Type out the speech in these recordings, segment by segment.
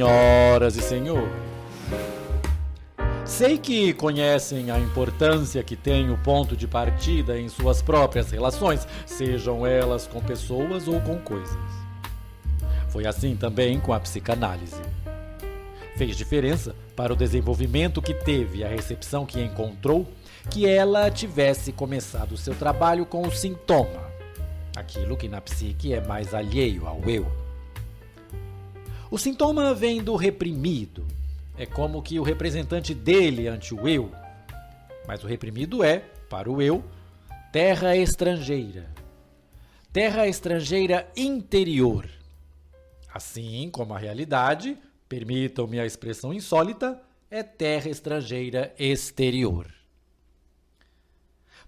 Senhoras e senhores, sei que conhecem a importância que tem o ponto de partida em suas próprias relações, sejam elas com pessoas ou com coisas. Foi assim também com a psicanálise. Fez diferença para o desenvolvimento que teve, a recepção que encontrou, que ela tivesse começado o seu trabalho com o sintoma, aquilo que na psique é mais alheio ao eu. O sintoma vem do reprimido, é como que o representante dele ante o eu, mas o reprimido é, para o eu, terra estrangeira interior. Assim como a realidade, permitam-me a expressão insólita, é terra estrangeira exterior.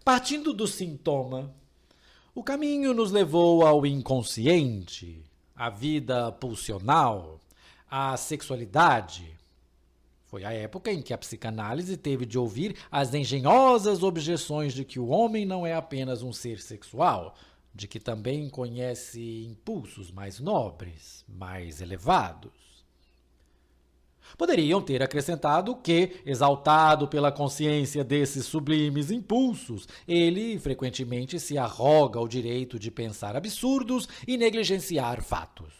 Partindo do sintoma, o caminho nos levou ao inconsciente, à vida pulsional, à sexualidade. Foi a época em que a psicanálise teve de ouvir as engenhosas objeções de que o homem não é apenas um ser sexual, de que também conhece impulsos mais nobres, mais elevados. Poderiam ter acrescentado que, exaltado pela consciência desses sublimes impulsos, ele frequentemente se arroga o direito de pensar absurdos e negligenciar fatos.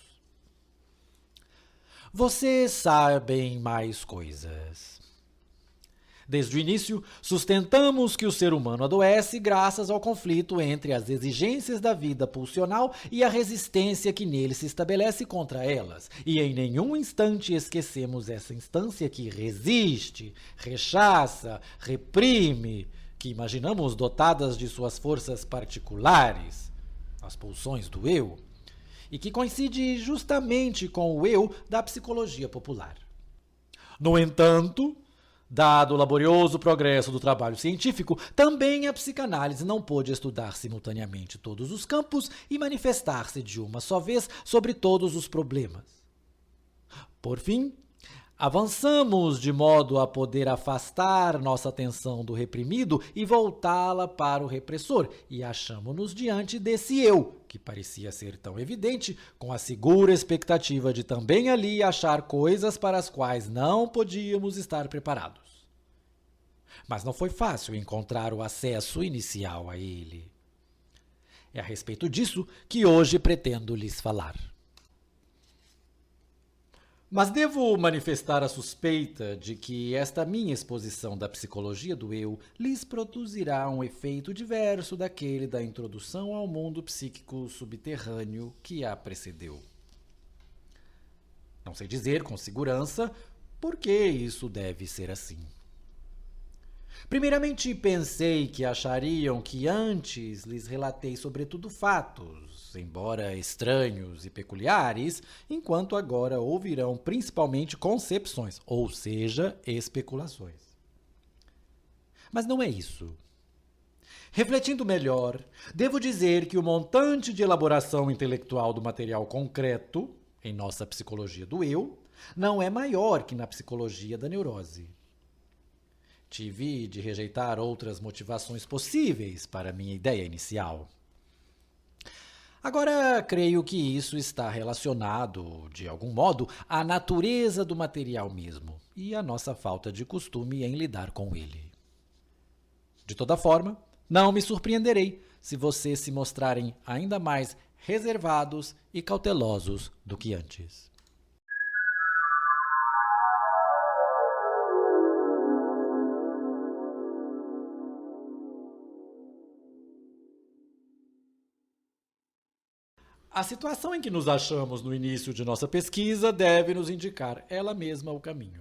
Vocês sabem mais coisas. Desde o início, sustentamos que o ser humano adoece graças ao conflito entre as exigências da vida pulsional e a resistência que nele se estabelece contra elas. E em nenhum instante esquecemos essa instância que resiste, rechaça, reprime, que imaginamos dotadas de suas forças particulares, as pulsões do eu, e que coincide justamente com o eu da psicologia popular. No entanto, dado o laborioso progresso do trabalho científico, também a psicanálise não pôde estudar simultaneamente todos os campos e manifestar-se de uma só vez sobre todos os problemas. Por fim, avançamos de modo a poder afastar nossa atenção do reprimido e voltá-la para o repressor, e achamo-nos diante desse eu, que parecia ser tão evidente, com a segura expectativa de também ali achar coisas para as quais não podíamos estar preparados. Mas não foi fácil encontrar o acesso inicial a ele. É a respeito disso que hoje pretendo lhes falar. Mas devo manifestar a suspeita de que esta minha exposição da psicologia do eu lhes produzirá um efeito diverso daquele da introdução ao mundo psíquico subterrâneo que a precedeu. Não sei dizer com segurança por que isso deve ser assim. Primeiramente, pensei que achariam que antes lhes relatei sobretudo fatos, embora estranhos e peculiares, enquanto agora ouvirão principalmente concepções, ou seja, especulações. Mas não é isso. Refletindo melhor, devo dizer que o montante de elaboração intelectual do material concreto, em nossa psicologia do eu, não é maior que na psicologia da neurose. Tive de rejeitar outras motivações possíveis para minha ideia inicial. Agora, creio que isso está relacionado, de algum modo, à natureza do material mesmo e à nossa falta de costume em lidar com ele. De toda forma, não me surpreenderei se vocês se mostrarem ainda mais reservados e cautelosos do que antes. A situação em que nos achamos no início de nossa pesquisa deve nos indicar ela mesma o caminho.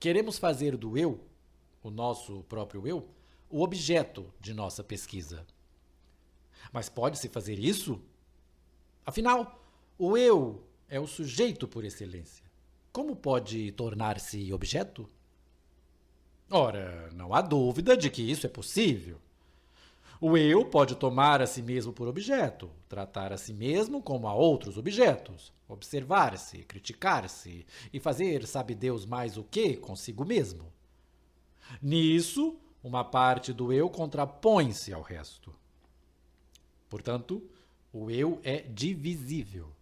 Queremos fazer do eu, o nosso próprio eu, o objeto de nossa pesquisa. Mas pode-se fazer isso? Afinal, o eu é o sujeito por excelência. Como pode tornar-se objeto? Ora, não há dúvida de que isso é possível. O eu pode tomar a si mesmo por objeto, tratar a si mesmo como a outros objetos, observar-se, criticar-se e fazer sabe Deus mais o que consigo mesmo. Nisso, uma parte do eu contrapõe-se ao resto. Portanto, o eu é divisível.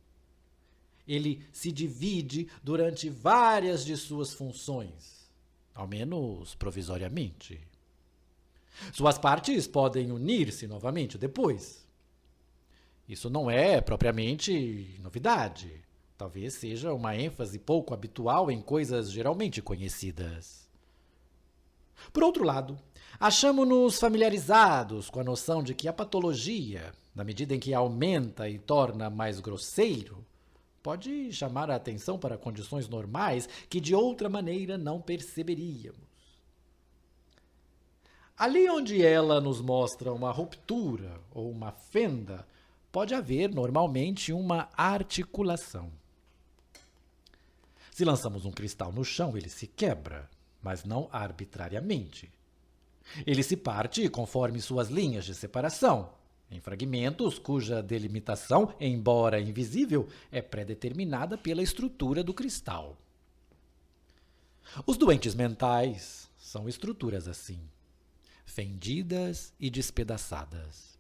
ele se divide durante várias de suas funções, ao menos provisoriamente. Suas partes podem unir-se novamente depois. Isso não é propriamente novidade. Talvez seja uma ênfase pouco habitual em coisas geralmente conhecidas. Por outro lado, achamo-nos familiarizados com a noção de que a patologia, na medida em que aumenta e torna mais grosseiro, pode chamar a atenção para condições normais que de outra maneira não perceberíamos. Ali onde ela nos mostra uma ruptura ou uma fenda, pode haver normalmente uma articulação. Se lançamos um cristal no chão, ele se quebra, mas não arbitrariamente. Ele se parte conforme suas linhas de separação, em fragmentos cuja delimitação, embora invisível, é predeterminada pela estrutura do cristal. Os doentes mentais são estruturas assim, fendidas e despedaçadas.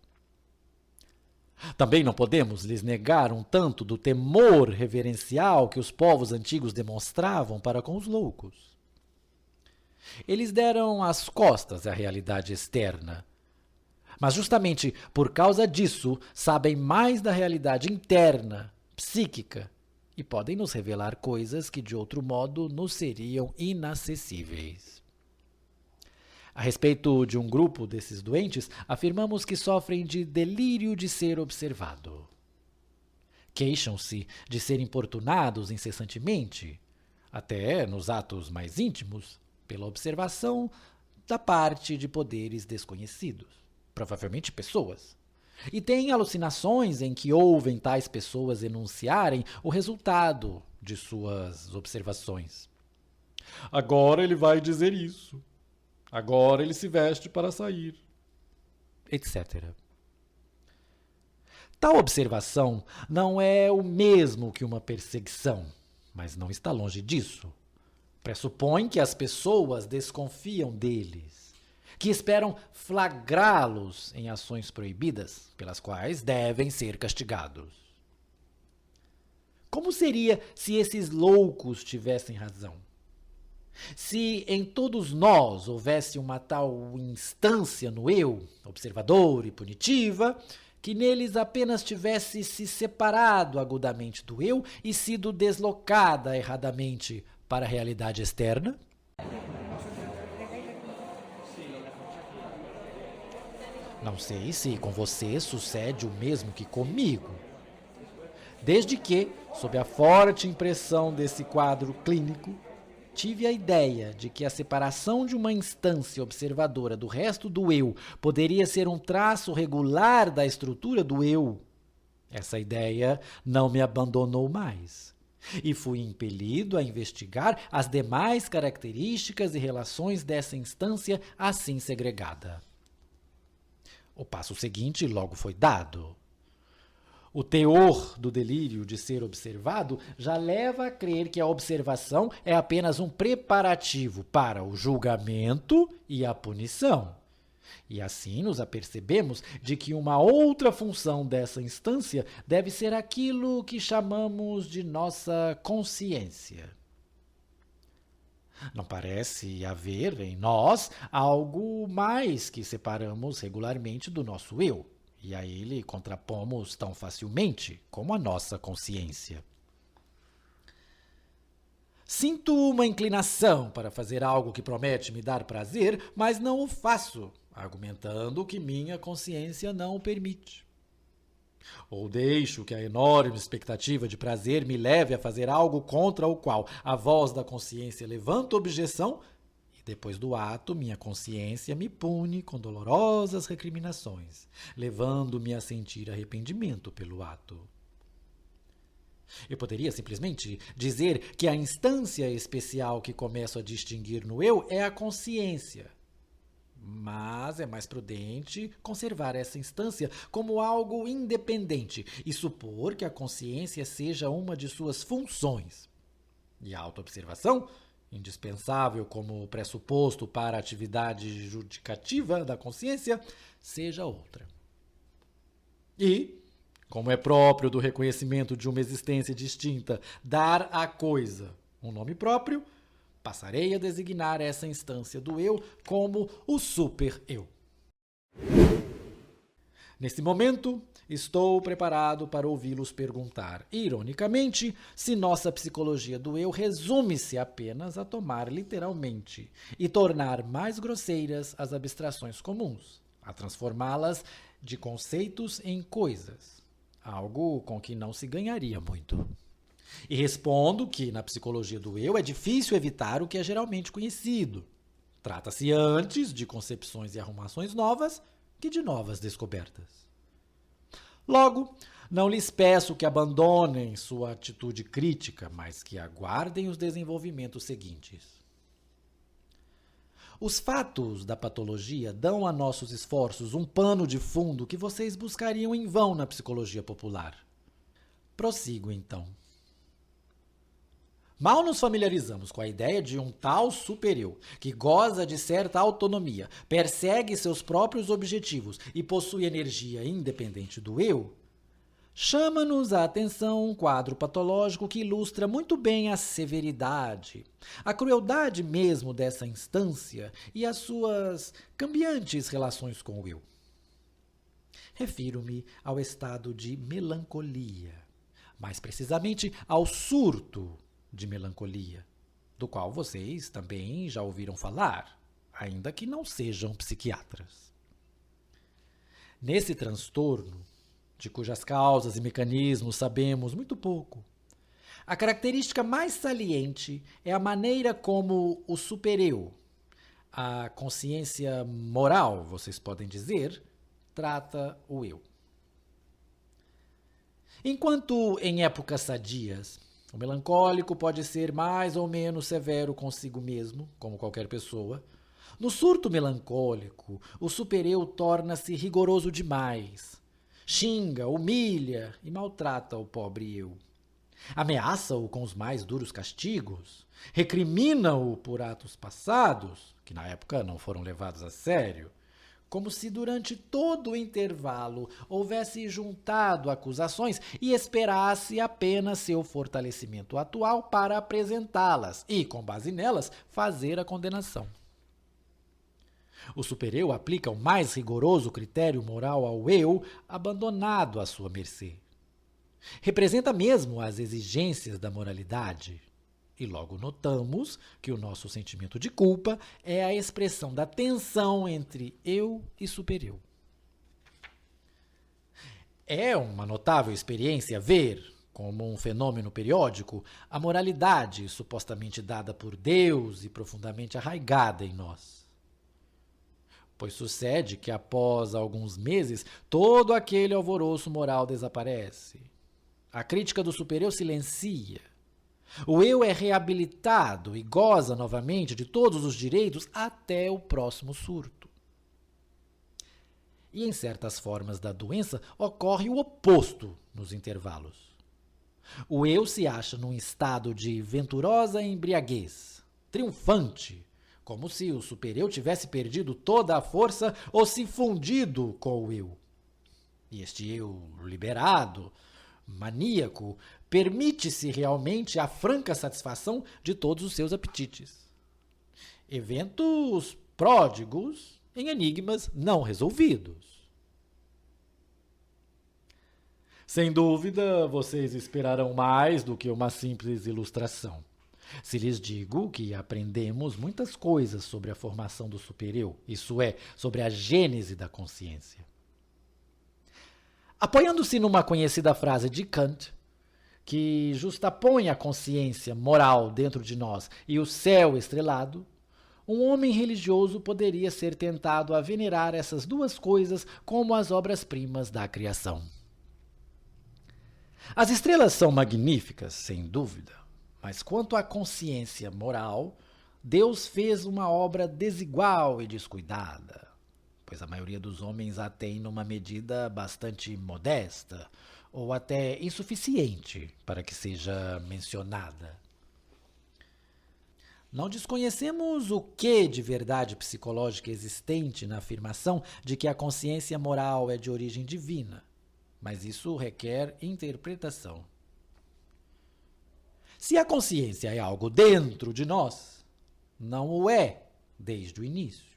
Também não podemos lhes negar um tanto do temor reverencial que os povos antigos demonstravam para com os loucos. Eles deram as costas à realidade externa, mas justamente por causa disso sabem mais da realidade interna, psíquica, e podem nos revelar coisas que de outro modo nos seriam inacessíveis. A respeito de um grupo desses doentes, afirmamos que sofrem de delírio de ser observado. Queixam-se de ser importunados incessantemente, até nos atos mais íntimos, pela observação da parte de poderes desconhecidos, provavelmente pessoas. E têm alucinações em que ouvem tais pessoas enunciarem o resultado de suas observações. Agora ele vai dizer isso. Agora ele se veste para sair, etc. Tal observação não é o mesmo que uma perseguição, mas não está longe disso. Pressupõe que as pessoas desconfiam deles, que esperam flagrá-los em ações proibidas, pelas quais devem ser castigados. Como seria se esses loucos tivessem razão? Se em todos nós houvesse uma tal instância no eu, observador e punitiva, que neles apenas tivesse se separado agudamente do eu e sido deslocada erradamente para a realidade externa? Não sei se com você sucede o mesmo que comigo. Desde que, sob a forte impressão desse quadro clínico, tive a ideia de que a separação de uma instância observadora do resto do eu poderia ser um traço regular da estrutura do eu. Essa ideia não me abandonou mais. E fui impelido a investigar as demais características e relações dessa instância assim segregada. O passo seguinte logo foi dado. O teor do delírio de ser observado já leva a crer que a observação é apenas um preparativo para o julgamento e a punição. E assim nos apercebemos de que uma outra função dessa instância deve ser aquilo que chamamos de nossa consciência. Não parece haver em nós algo mais que separamos regularmente do nosso eu. E a ele contrapomos tão facilmente como a nossa consciência. Sinto uma inclinação para fazer algo que promete me dar prazer, mas não o faço, argumentando que minha consciência não o permite. Ou deixo que a enorme expectativa de prazer me leve a fazer algo contra o qual a voz da consciência levanta objeção, e depois do ato, minha consciência me pune com dolorosas recriminações, levando-me a sentir arrependimento pelo ato. Eu poderia simplesmente dizer que a instância especial que começo a distinguir no eu é a consciência. Mas é mais prudente conservar essa instância como algo independente e supor que a consciência seja uma de suas funções. E a autoobservação, indispensável como pressuposto para a atividade judicativa da consciência, seja outra. E, Como é próprio do reconhecimento de uma existência distinta dar à coisa um nome próprio, passarei a designar essa instância do eu como o super-eu. Nesse momento, estou preparado para ouvi-los perguntar, ironicamente, se nossa psicologia do eu resume-se apenas a tomar literalmente e tornar mais grosseiras as abstrações comuns, a transformá-las de conceitos em coisas, algo com que não se ganharia muito. E respondo que na psicologia do eu é difícil evitar o que é geralmente conhecido. Trata-se antes de concepções e arrumações novas que de novas descobertas. Logo, não lhes peço que abandonem sua atitude crítica, mas que aguardem os desenvolvimentos seguintes. Os fatos da patologia dão a nossos esforços um pano de fundo que vocês buscariam em vão na psicologia popular. Prossigo, então. Mal nos familiarizamos com a ideia de um tal super-eu, que goza de certa autonomia, persegue seus próprios objetivos e possui energia independente do eu, chama-nos a atenção um quadro patológico que ilustra muito bem a severidade, a crueldade mesmo dessa instância e as suas cambiantes relações com o eu. Refiro-me ao estado de melancolia, mais precisamente ao surto de melancolia, do qual vocês também já ouviram falar, ainda que não sejam psiquiatras. Nesse transtorno, de cujas causas e mecanismos sabemos muito pouco, a característica mais saliente é a maneira como o super-eu, a consciência moral, vocês podem dizer, trata o eu. Enquanto em épocas sadias, o melancólico pode ser mais ou menos severo consigo mesmo, como qualquer pessoa, no surto melancólico, o super-eu torna-se rigoroso demais. Xinga, humilha e maltrata o pobre eu. Ameaça-o com os mais duros castigos, recrimina-o por atos passados, que na época não foram levados a sério, como se durante todo o intervalo houvesse juntado acusações e esperasse apenas seu fortalecimento atual para apresentá-las e, com base nelas, fazer a condenação. O super-eu aplica o mais rigoroso critério moral ao eu abandonado à sua mercê. Representa mesmo as exigências da moralidade. E logo notamos que o nosso sentimento de culpa é a expressão da tensão entre eu e super-eu. É uma notável experiência ver, como um fenômeno periódico, a moralidade supostamente dada por Deus e profundamente arraigada em nós. Pois sucede que após alguns meses, todo aquele alvoroço moral desaparece. A crítica do super-eu silencia. O eu é reabilitado e goza novamente de todos os direitos até o próximo surto. E em certas formas da doença ocorre o oposto nos intervalos. O eu se acha num estado de venturosa embriaguez, triunfante, como se o super-eu tivesse perdido toda a força ou se fundido com o eu. E este eu liberado, maníaco, permite-se realmente a franca satisfação de todos os seus apetites. Eventos pródigos em enigmas não resolvidos. Sem dúvida, vocês esperarão mais do que uma simples ilustração. Se lhes digo que aprendemos muitas coisas sobre a formação do super-eu, isso é, sobre a gênese da consciência. Apoiando-se numa conhecida frase de Kant, que justapõe a consciência moral dentro de nós e o céu estrelado, um homem religioso poderia ser tentado a venerar essas duas coisas como as obras-primas da criação. As estrelas são magníficas, sem dúvida, mas quanto à consciência moral, Deus fez uma obra desigual e descuidada, pois a maioria dos homens a tem numa medida bastante modesta, ou até insuficiente para que seja mencionada. Não desconhecemos o que de verdade psicológica existente na afirmação de que a consciência moral é de origem divina. mas isso requer interpretação. Se a consciência é algo dentro de nós, não o é desde o início.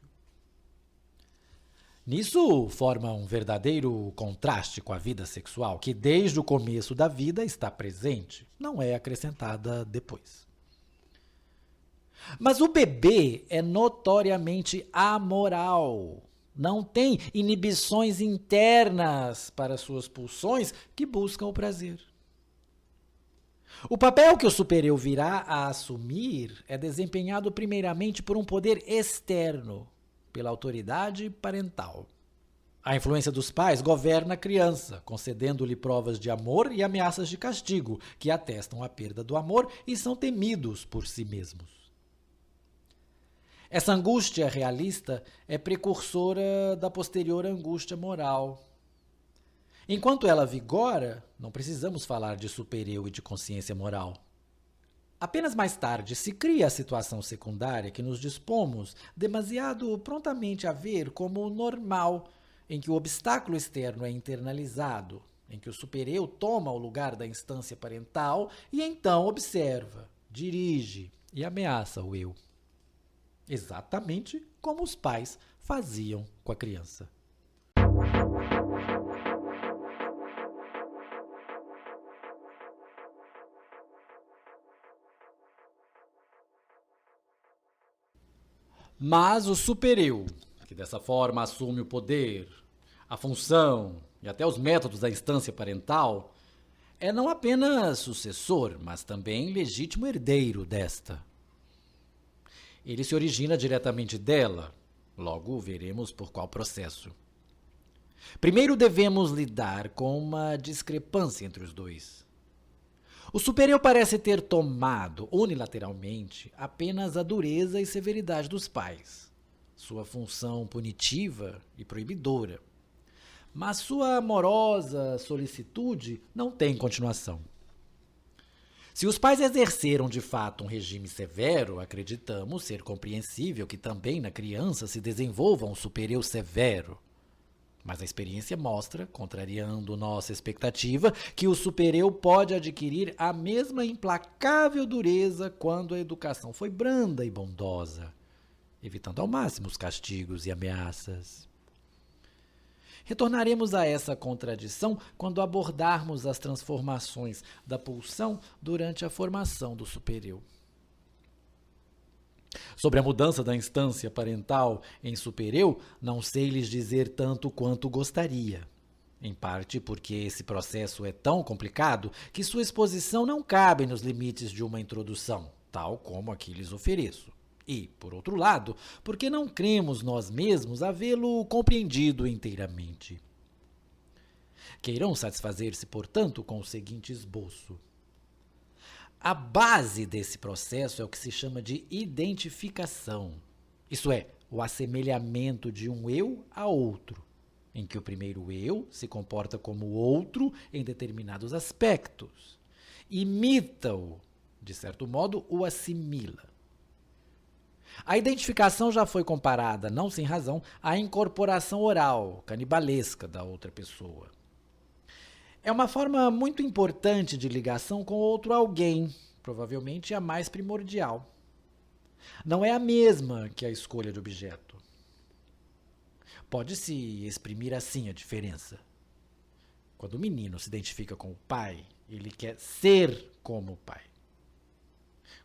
Nisso forma um verdadeiro contraste com a vida sexual, que desde o começo da vida está presente, não é acrescentada depois. Mas o bebê é notoriamente amoral. Não tem inibições internas para suas pulsões que buscam o prazer. O papel que o supereu virá a assumir é desempenhado primeiramente por um poder externo, pela autoridade parental. A influência dos pais governa a criança, concedendo-lhe provas de amor e ameaças de castigo, que atestam a perda do amor e são temidos por si mesmos. Essa angústia realista é precursora da posterior angústia moral. Enquanto ela vigora, não precisamos falar de supereu e de consciência moral. Apenas mais tarde se cria a situação secundária que nos dispomos demasiado prontamente a ver como normal, em que o obstáculo externo é internalizado, em que o supereu toma o lugar da instância parental e então observa, dirige e ameaça o eu. Exatamente como os pais faziam com a criança. Mas o supereu, que dessa forma assume o poder, a função e até os métodos da instância parental, é não apenas sucessor, mas também legítimo herdeiro desta. Ele se origina diretamente dela, logo veremos por qual processo. Primeiro devemos lidar com uma discrepância entre os dois. O supereu parece ter tomado unilateralmente apenas a dureza e severidade dos pais, sua função punitiva e proibidora. Mas sua amorosa solicitude não tem continuação. Se os pais exerceram de fato um regime severo, acreditamos ser compreensível que também na criança se desenvolva um supereu severo. Mas a experiência mostra, contrariando nossa expectativa, que o supereu pode adquirir a mesma implacável dureza quando a educação foi branda e bondosa, evitando ao máximo os castigos e ameaças. Retornaremos a essa contradição quando abordarmos as transformações da pulsão durante a formação do supereu. Sobre a mudança da instância parental em supereu, não sei lhes dizer tanto quanto gostaria. Em parte porque esse processo é tão complicado que sua exposição não cabe nos limites de uma introdução, tal como aqui lhes ofereço. E, por outro lado, porque não cremos nós mesmos havê-lo compreendido inteiramente. Queirão satisfazer-se, portanto, com o seguinte esboço. A base desse processo é o que se chama de identificação, isto é, o assemelhamento de um eu a outro, em que o primeiro eu se comporta como outro em determinados aspectos, imita-o, de certo modo, o assimila. A identificação já foi comparada, não sem razão, à incorporação oral, canibalesca da outra pessoa. É uma forma muito importante de ligação com outro alguém, provavelmente a mais primordial. Não é a mesma que a escolha de objeto. Pode-se exprimir assim a diferença. Quando o menino se identifica com o pai, ele quer ser como o pai.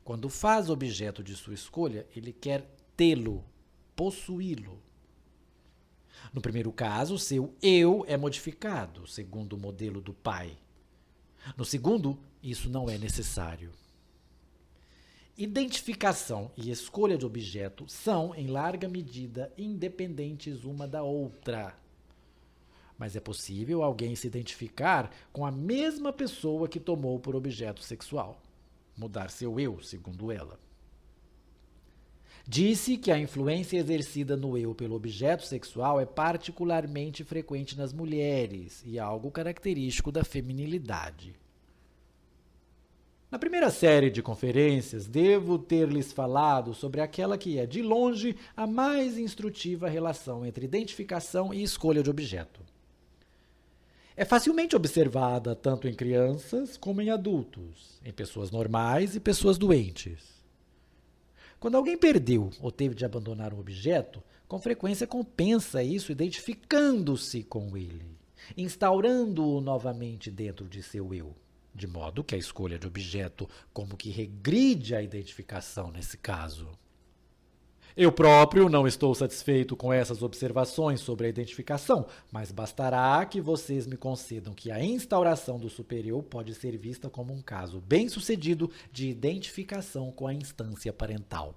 Quando faz objeto de sua escolha, ele quer tê-lo, possuí-lo. No primeiro caso, seu eu é modificado, segundo o modelo do pai. No segundo, isso não é necessário. Identificação e escolha de objeto são, em larga medida, independentes uma da outra. Mas é possível alguém se identificar com a mesma pessoa que tomou por objeto sexual. Mudar seu eu, segundo ela. Disse que a influência exercida no eu pelo objeto sexual é particularmente frequente nas mulheres e algo característico da feminilidade. Na primeira série de conferências, devo ter-lhes falado sobre aquela que é, de longe, a mais instrutiva relação entre identificação e escolha de objeto. É facilmente observada tanto em crianças como em adultos, em pessoas normais e pessoas doentes. Quando alguém perdeu ou teve de abandonar um objeto, com frequência compensa isso identificando-se com ele, instaurando-o novamente dentro de seu eu, de modo que a escolha de objeto como que regride a identificação nesse caso. Eu próprio não estou satisfeito com essas observações sobre a identificação, mas bastará que vocês me concedam que a instauração do superior pode ser vista como um caso bem-sucedido de identificação com a instância parental.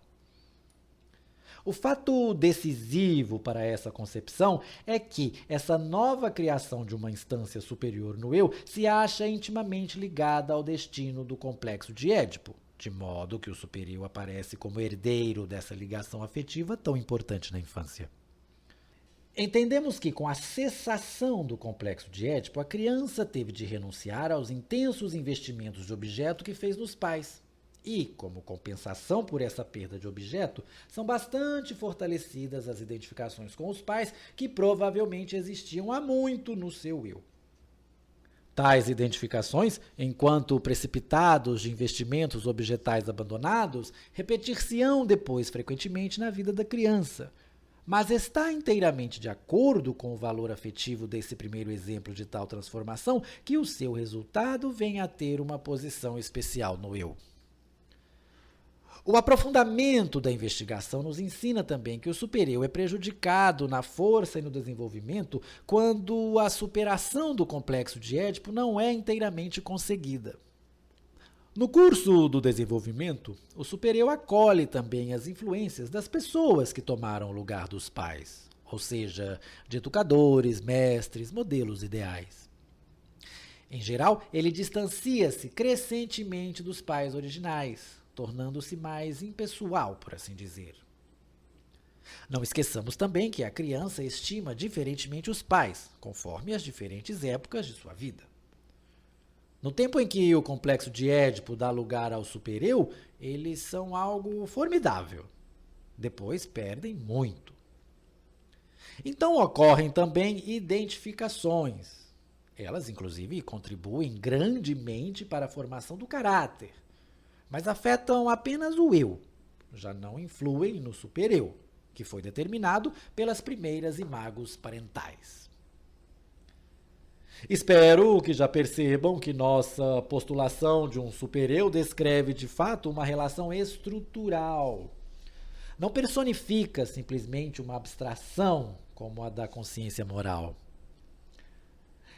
O fato decisivo para essa concepção é que essa nova criação de uma instância superior no eu se acha intimamente ligada ao destino do complexo de Édipo, de modo que o superior aparece como herdeiro dessa ligação afetiva tão importante na infância. Entendemos que, com a cessação do complexo de Édipo, a criança teve de renunciar aos intensos investimentos de objeto que fez nos pais. E, como compensação por essa perda de objeto, são bastante fortalecidas as identificações com os pais que provavelmente existiam há muito no seu eu. Tais identificações, enquanto precipitados de investimentos objetais abandonados, repetir-se-ão depois frequentemente na vida da criança. Mas está inteiramente de acordo com o valor afetivo desse primeiro exemplo de tal transformação que o seu resultado venha a ter uma posição especial no eu. O aprofundamento da investigação nos ensina também que o supereu é prejudicado na força e no desenvolvimento quando a superação do complexo de Édipo não é inteiramente conseguida. No curso do desenvolvimento, o supereu acolhe também as influências das pessoas que tomaram o lugar dos pais, ou seja, de educadores, mestres, modelos ideais. Em geral, ele distancia-se crescentemente dos pais originais, tornando-se mais impessoal, por assim dizer. Não esqueçamos também que a criança estima diferentemente os pais, conforme as diferentes épocas de sua vida. No tempo em que o complexo de Édipo dá lugar ao supereu, eles são algo formidável. Depois perdem muito. Então ocorrem também identificações. Elas, inclusive, contribuem grandemente para a formação do caráter, mas afetam apenas o eu, já não influem no supereu, que foi determinado pelas primeiras imagos parentais. Espero que já percebam que nossa postulação de um supereu descreve de fato uma relação estrutural. Não personifica simplesmente uma abstração como a da consciência moral.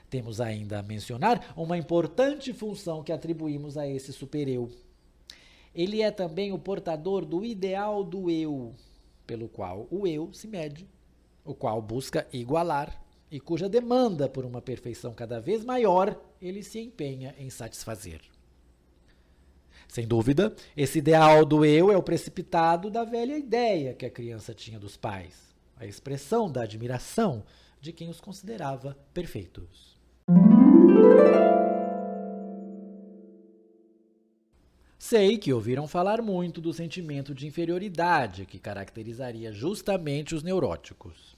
Temos ainda a mencionar uma importante função que atribuímos a esse supereu. Ele é também o portador do ideal do eu, pelo qual o eu se mede, o qual busca igualar e cuja demanda por uma perfeição cada vez maior ele se empenha em satisfazer. Sem dúvida, esse ideal do eu é o precipitado da velha ideia que a criança tinha dos pais, a expressão da admiração de quem os considerava perfeitos. Sei que ouviram falar muito do sentimento de inferioridade que caracterizaria justamente os neuróticos.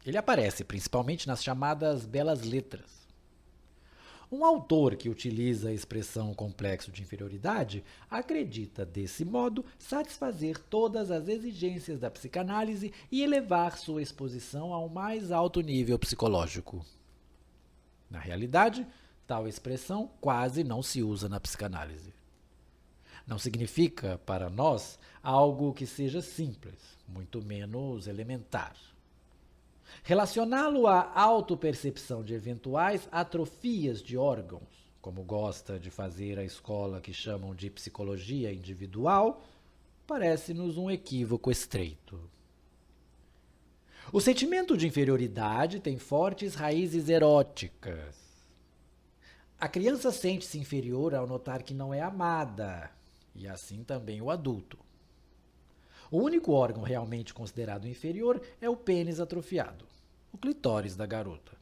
Ele aparece principalmente nas chamadas belas letras. Um autor que utiliza a expressão complexo de inferioridade acredita, desse modo, satisfazer todas as exigências da psicanálise e elevar sua exposição ao mais alto nível psicológico. Na realidade, tal expressão quase não se usa na psicanálise. Não significa, para nós, algo que seja simples, muito menos elementar. Relacioná-lo à autopercepção de eventuais atrofias de órgãos, como gosta de fazer a escola que chamam de psicologia individual, parece-nos um equívoco estreito. O sentimento de inferioridade tem fortes raízes eróticas. A criança sente-se inferior ao notar que não é amada, e assim também o adulto. O único órgão realmente considerado inferior é o pênis atrofiado, o clitóris da garota.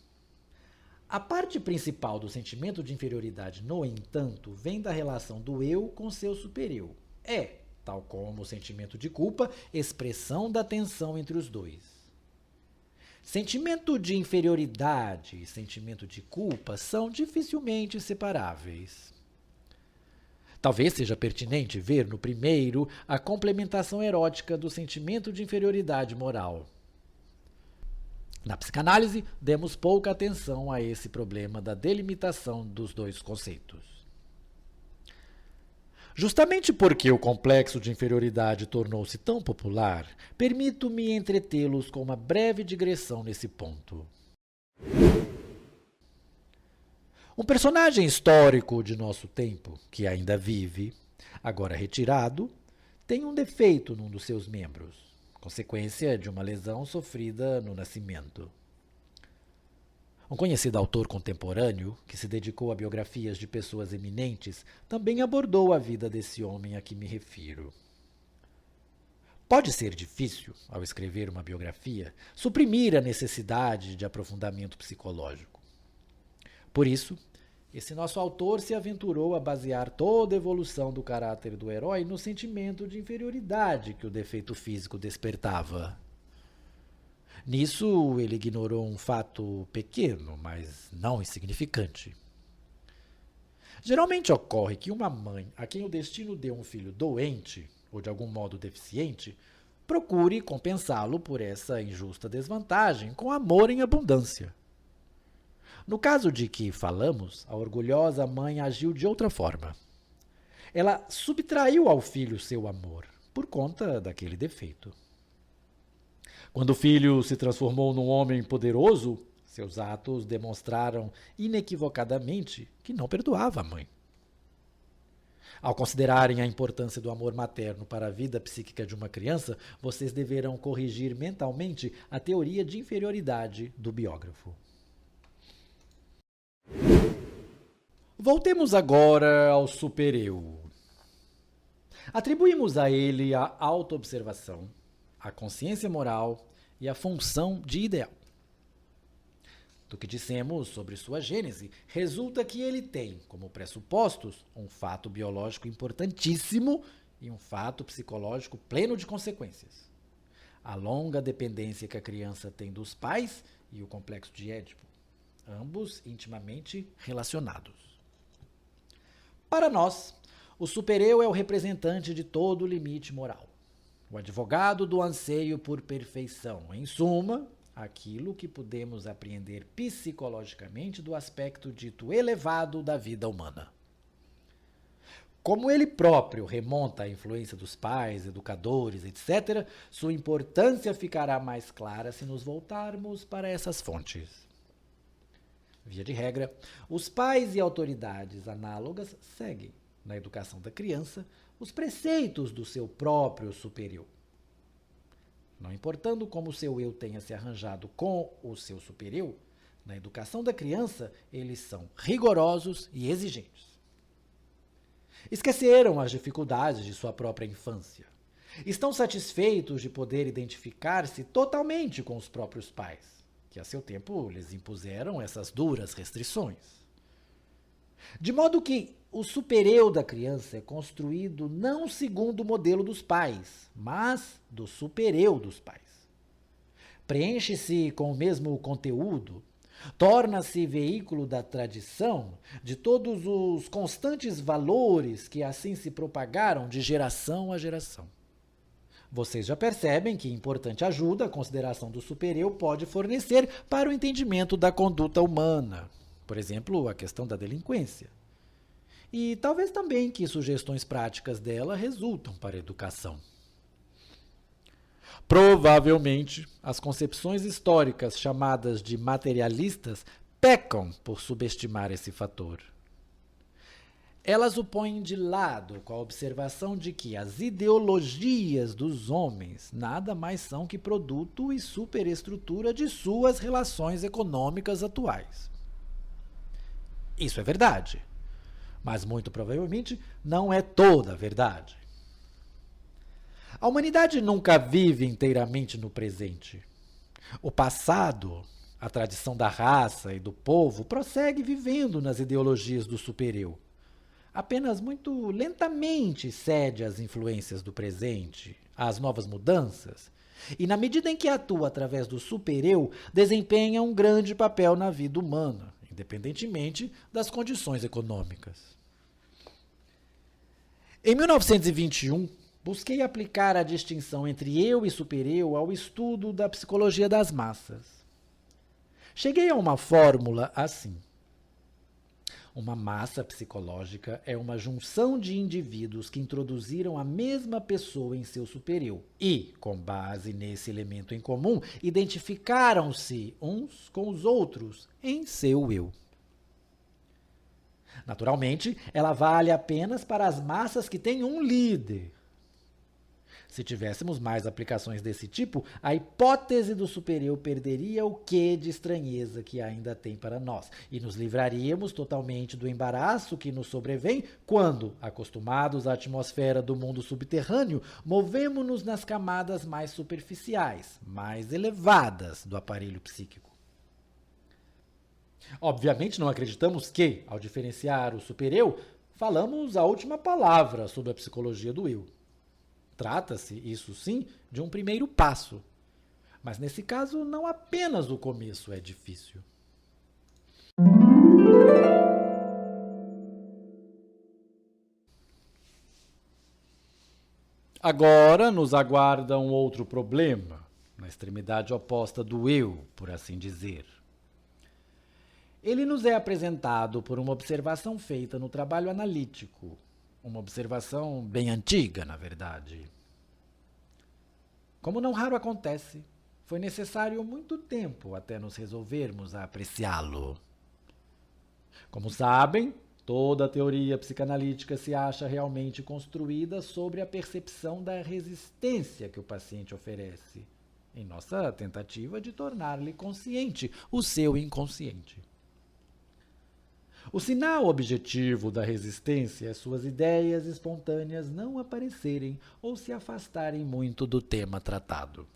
A parte principal do sentimento de inferioridade, no entanto, vem da relação do eu com seu superior. É, tal como o sentimento de culpa, expressão da tensão entre os dois. Sentimento de inferioridade e sentimento de culpa são dificilmente separáveis. Talvez seja pertinente ver no primeiro a complementação erótica do sentimento de inferioridade moral. Na psicanálise, demos pouca atenção a esse problema da delimitação dos dois conceitos. Justamente porque o complexo de inferioridade tornou-se tão popular, permito-me entretê-los com uma breve digressão nesse ponto. Um personagem histórico de nosso tempo, que ainda vive, agora retirado, tem um defeito num dos seus membros, consequência de uma lesão sofrida no nascimento. Um conhecido autor contemporâneo, que se dedicou a biografias de pessoas eminentes, também abordou a vida desse homem a que me refiro. Pode ser difícil, ao escrever uma biografia, suprimir a necessidade de aprofundamento psicológico. Por isso, esse nosso autor se aventurou a basear toda a evolução do caráter do herói no sentimento de inferioridade que o defeito físico despertava. Nisso, ele ignorou um fato pequeno, mas não insignificante. Geralmente ocorre que uma mãe a quem o destino deu um filho doente, ou de algum modo deficiente, procure compensá-lo por essa injusta desvantagem com amor em abundância. No caso de que falamos, a orgulhosa mãe agiu de outra forma. Ela subtraiu ao filho seu amor, por conta daquele defeito. Quando o filho se transformou num homem poderoso, seus atos demonstraram inequivocadamente que não perdoava a mãe. Ao considerarem a importância do amor materno para a vida psíquica de uma criança, vocês deverão corrigir mentalmente a teoria de inferioridade do biógrafo. Voltemos agora ao supereu. Atribuímos a ele a autoobservação, a consciência moral e a função de ideal. Do que dissemos sobre sua gênese, resulta que ele tem, como pressupostos, um fato biológico importantíssimo e um fato psicológico pleno de consequências. A longa dependência que a criança tem dos pais e o complexo de Édipo, ambos intimamente relacionados. Para nós, o supereu é o representante de todo o limite moral. O advogado do anseio por perfeição, em suma, aquilo que podemos apreender psicologicamente do aspecto dito elevado da vida humana. Como ele próprio remonta à influência dos pais, educadores, etc., sua importância ficará mais clara se nos voltarmos para essas fontes. Via de regra, os pais e autoridades análogas seguem, na educação da criança, os preceitos do seu próprio superior. Não importando como o seu eu tenha se arranjado com o seu superior, na educação da criança, eles são rigorosos e exigentes. Esqueceram as dificuldades de sua própria infância. Estão satisfeitos de poder identificar-se totalmente com os próprios pais, que a seu tempo lhes impuseram essas duras restrições. De modo que o supereu da criança é construído não segundo o modelo dos pais, mas do supereu dos pais. Preenche-se com o mesmo conteúdo, torna-se veículo da tradição, de todos os constantes valores que assim se propagaram de geração a geração. Vocês já percebem que importante ajuda a consideração do supereu pode fornecer para o entendimento da conduta humana. Por exemplo, a questão da delinquência. E talvez também que sugestões práticas dela resultam para a educação. Provavelmente, as concepções históricas chamadas de materialistas pecam por subestimar esse fator. Elas o põem de lado com a observação de que as ideologias dos homens nada mais são que produto e superestrutura de suas relações econômicas atuais. Isso é verdade, mas muito provavelmente não é toda a verdade. A humanidade nunca vive inteiramente no presente. O passado, a tradição da raça e do povo, prossegue vivendo nas ideologias do supereu. Apenas muito lentamente cede às influências do presente, às novas mudanças e, na medida em que atua através do supereu, desempenha um grande papel na vida humana, independentemente das condições econômicas. Em 1921, busquei aplicar a distinção entre eu e supereu ao estudo da psicologia das massas. Cheguei a uma fórmula assim: uma massa psicológica é uma junção de indivíduos que introduziram a mesma pessoa em seu supereu e, com base nesse elemento em comum, identificaram-se uns com os outros em seu eu. Naturalmente, ela vale apenas para as massas que têm um líder. Se tivéssemos mais aplicações desse tipo, a hipótese do supereu perderia o quê de estranheza que ainda tem para nós e nos livraríamos totalmente do embaraço que nos sobrevém quando, acostumados à atmosfera do mundo subterrâneo, movemo-nos nas camadas mais superficiais, mais elevadas do aparelho psíquico. Obviamente não acreditamos que, ao diferenciar o supereu, falamos a última palavra sobre a psicologia do eu. Trata-se, isso sim, de um primeiro passo. Mas nesse caso, não apenas o começo é difícil. Agora nos aguarda um outro problema, na extremidade oposta do eu, por assim dizer. Ele nos é apresentado por uma observação feita no trabalho analítico. Uma observação bem antiga, na verdade. Como não raro acontece, foi necessário muito tempo até nos resolvermos a apreciá-lo. Como sabem, toda a teoria psicanalítica se acha realmente construída sobre a percepção da resistência que o paciente oferece, em nossa tentativa de tornar-lhe consciente o seu inconsciente. O sinal objetivo da resistência é suas ideias espontâneas não aparecerem ou se afastarem muito do tema tratado.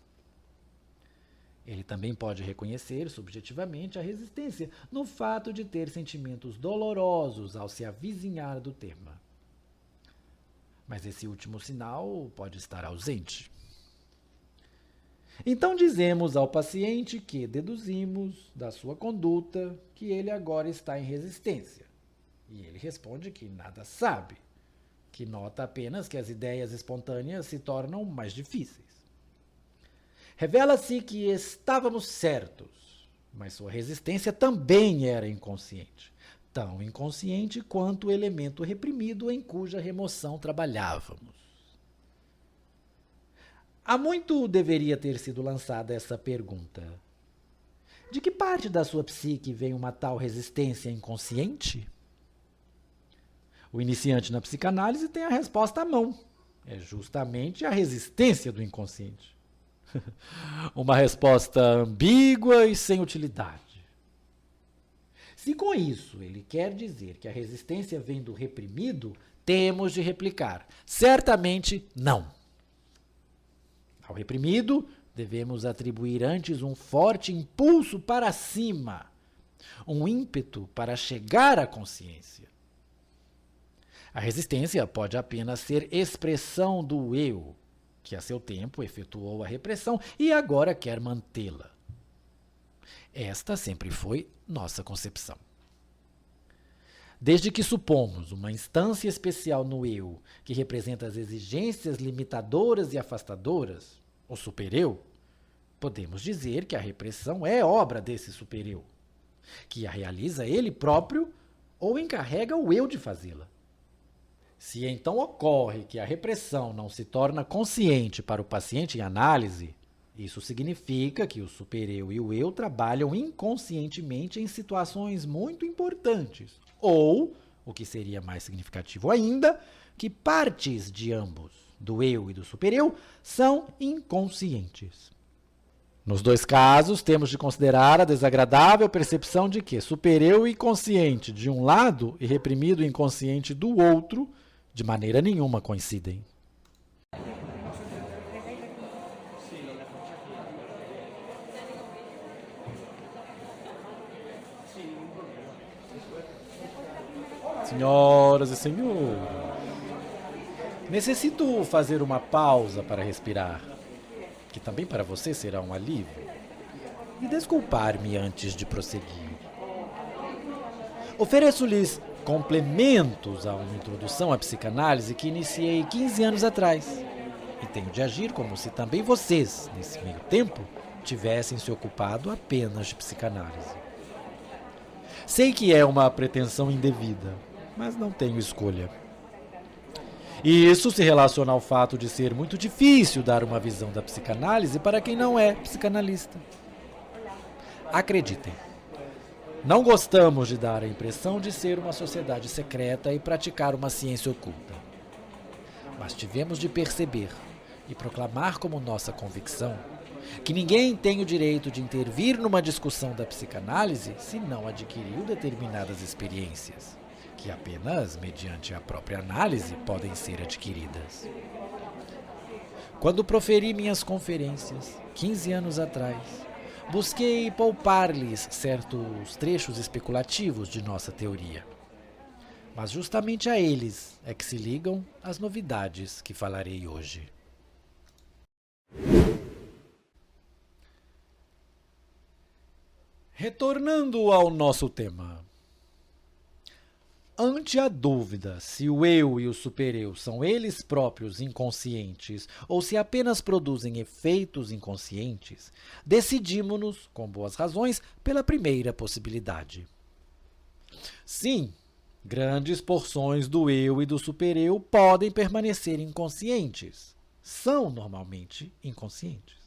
Ele também pode reconhecer subjetivamente a resistência no fato de ter sentimentos dolorosos ao se avizinhar do tema. Mas esse último sinal pode estar ausente. Então dizemos ao paciente que deduzimos da sua conduta que ele agora está em resistência. E ele responde que nada sabe, que nota apenas que as ideias espontâneas se tornam mais difíceis. Revela-se que estávamos certos, mas sua resistência também era inconsciente, tão inconsciente quanto o elemento reprimido em cuja remoção trabalhávamos. Há muito deveria ter sido lançada essa pergunta: de que parte da sua psique vem uma tal resistência inconsciente? O iniciante na psicanálise tem a resposta à mão. É justamente a resistência do inconsciente. Uma resposta ambígua e sem utilidade. Se com isso ele quer dizer que a resistência vem do reprimido, temos de replicar: certamente não. Ao reprimido, devemos atribuir antes um forte impulso para cima, um ímpeto para chegar à consciência. A resistência pode apenas ser expressão do eu, que a seu tempo efetuou a repressão e agora quer mantê-la. Esta sempre foi nossa concepção. Desde que supomos uma instância especial no eu, que representa as exigências limitadoras e afastadoras, o supereu, podemos dizer que a repressão é obra desse supereu, que a realiza ele próprio ou encarrega o eu de fazê-la. Se então ocorre que a repressão não se torna consciente para o paciente em análise, isso significa que o supereu e o eu trabalham inconscientemente em situações muito importantes. Ou, o que seria mais significativo ainda, que partes de ambos, do eu e do supereu, são inconscientes. Nos dois casos, temos de considerar a desagradável percepção de que supereu inconsciente de um lado e reprimido inconsciente do outro, de maneira nenhuma coincidem. Senhoras e senhores, Necessito fazer uma pausa para respirar, que também para você será um alívio, e desculpar-me antes de prosseguir. Ofereço-lhes complementos a uma introdução à psicanálise que iniciei 15 anos atrás, e tenho de agir como se também vocês, nesse meio tempo, tivessem se ocupado apenas de psicanálise. Sei que é uma pretensão indevida, mas não tenho escolha. E isso se relaciona ao fato de ser muito difícil dar uma visão da psicanálise para quem não é psicanalista. Acreditem, não gostamos de dar a impressão de ser uma sociedade secreta e praticar uma ciência oculta. Mas tivemos de perceber e proclamar como nossa convicção que ninguém tem o direito de intervir numa discussão da psicanálise se não adquiriu determinadas experiências, que apenas mediante a própria análise podem ser adquiridas. Quando proferi minhas conferências, 15 anos atrás, busquei poupar-lhes certos trechos especulativos de nossa teoria. Mas justamente a eles é que se ligam as novidades que falarei hoje. Retornando ao nosso tema. Ante a dúvida se o eu e o supereu são eles próprios inconscientes ou se apenas produzem efeitos inconscientes, decidimos-nos, com boas razões, pela primeira possibilidade. Sim, grandes porções do eu e do supereu podem permanecer inconscientes. São normalmente inconscientes.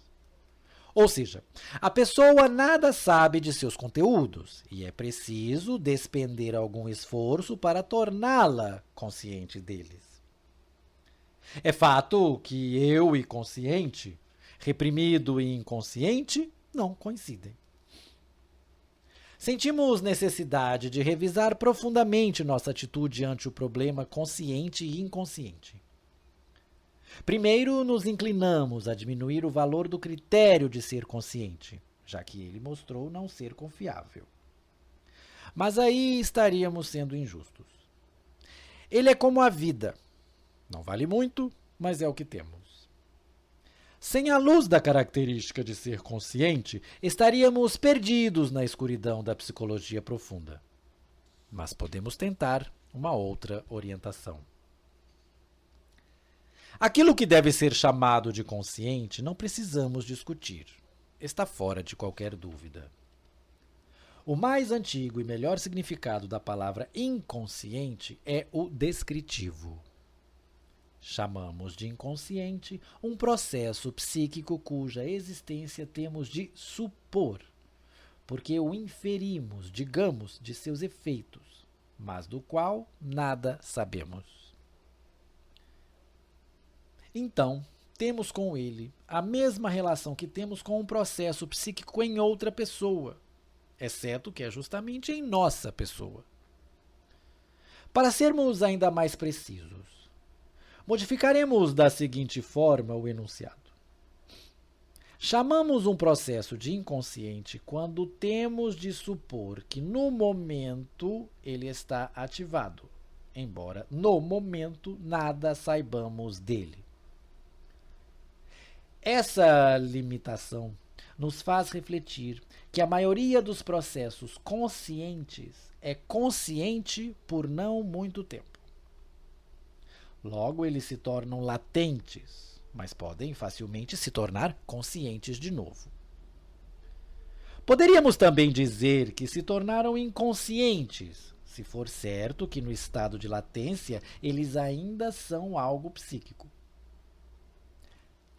Ou seja, a pessoa nada sabe de seus conteúdos e é preciso despender algum esforço para torná-la consciente deles. É fato que eu e consciente, reprimido e inconsciente, não coincidem. Sentimos necessidade de revisar profundamente nossa atitude ante o problema consciente e inconsciente. Primeiro, nos inclinamos a diminuir o valor do critério de ser consciente, já que ele mostrou não ser confiável. Mas aí estaríamos sendo injustos. Ele é como a vida. Não vale muito, mas é o que temos. Sem a luz da característica de ser consciente, estaríamos perdidos na escuridão da psicologia profunda. Mas podemos tentar uma outra orientação. Aquilo que deve ser chamado de consciente não precisamos discutir. Está fora de qualquer dúvida. O mais antigo e melhor significado da palavra inconsciente é o descritivo. Chamamos de inconsciente um processo psíquico cuja existência temos de supor, porque o inferimos, digamos, de seus efeitos, mas do qual nada sabemos. Então, temos com ele a mesma relação que temos com um processo psíquico em outra pessoa, exceto que é justamente em nossa pessoa. Para sermos ainda mais precisos, modificaremos da seguinte forma o enunciado. Chamamos um processo de inconsciente quando temos de supor que no momento ele está ativado, embora no momento nada saibamos dele. Essa limitação nos faz refletir que a maioria dos processos conscientes é consciente por não muito tempo. Logo, eles se tornam latentes, mas podem facilmente se tornar conscientes de novo. Poderíamos também dizer que se tornaram inconscientes, se for certo que no estado de latência eles ainda são algo psíquico.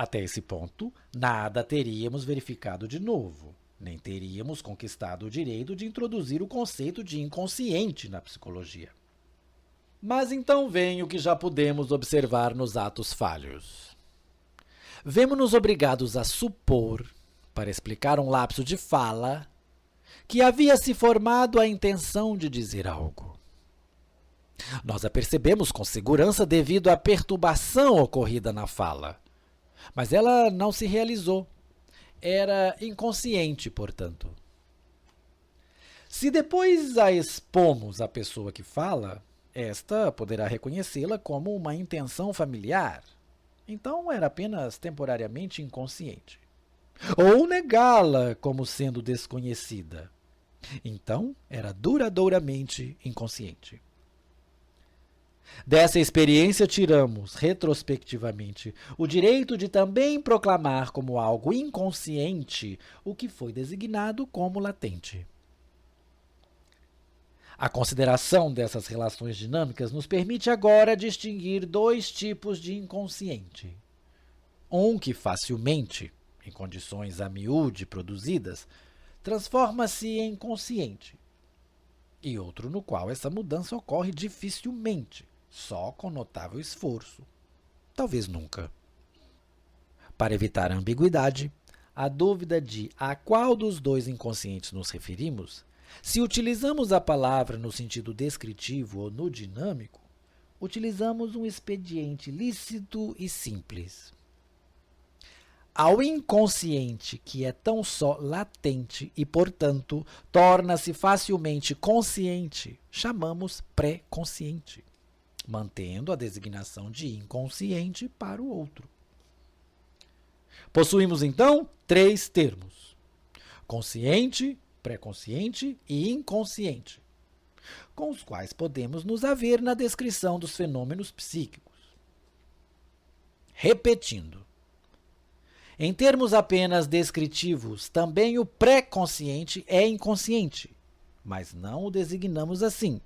Até esse ponto, nada teríamos verificado de novo, nem teríamos conquistado o direito de introduzir o conceito de inconsciente na psicologia. Mas então vem o que já podemos observar nos atos falhos. Vemo-nos obrigados a supor, para explicar um lapso de fala, que havia se formado a intenção de dizer algo. Nós a percebemos com segurança devido à perturbação ocorrida na fala. Mas ela não se realizou. Era inconsciente, portanto. Se depois a expomos à pessoa que fala, esta poderá reconhecê-la como uma intenção familiar. Então era apenas temporariamente inconsciente. Ou negá-la como sendo desconhecida. Então era duradouramente inconsciente. Dessa experiência tiramos, retrospectivamente, o direito de também proclamar como algo inconsciente o que foi designado como latente. A consideração dessas relações dinâmicas nos permite agora distinguir dois tipos de inconsciente. Um que facilmente, em condições a miúde produzidas, transforma-se em consciente, e outro no qual essa mudança ocorre dificilmente, só com notável esforço. Talvez nunca. Para evitar a ambiguidade, a dúvida de a qual dos dois inconscientes nos referimos, se utilizamos a palavra no sentido descritivo ou no dinâmico, utilizamos um expediente lícito e simples. Ao inconsciente, que é tão só latente e, portanto, torna-se facilmente consciente, chamamos pré-consciente, mantendo a designação de inconsciente para o outro. Possuímos, então, 3 termos: consciente, pré-consciente e inconsciente, com os quais podemos nos haver na descrição dos fenômenos psíquicos. Repetindo, em termos apenas descritivos, também o pré-consciente é inconsciente, mas não o designamos assim,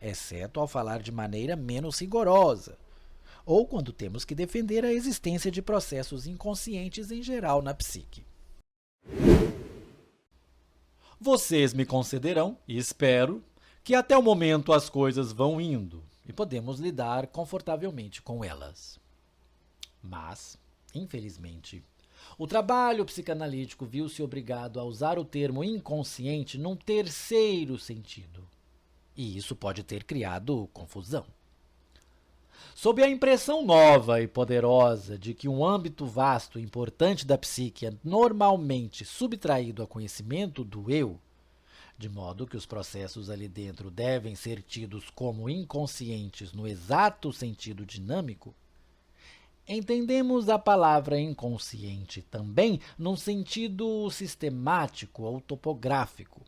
exceto ao falar de maneira menos rigorosa, ou quando temos que defender a existência de processos inconscientes em geral na psique. Vocês me concederão, e espero, que até o momento as coisas vão indo e podemos lidar confortavelmente com elas. Mas, infelizmente, o trabalho psicanalítico viu-se obrigado a usar o termo inconsciente num terceiro sentido. E isso pode ter criado confusão. Sob a impressão nova e poderosa de que um âmbito vasto e importante da psique é normalmente subtraído ao conhecimento do eu, de modo que os processos ali dentro devem ser tidos como inconscientes no exato sentido dinâmico, entendemos a palavra inconsciente também num sentido sistemático ou topográfico.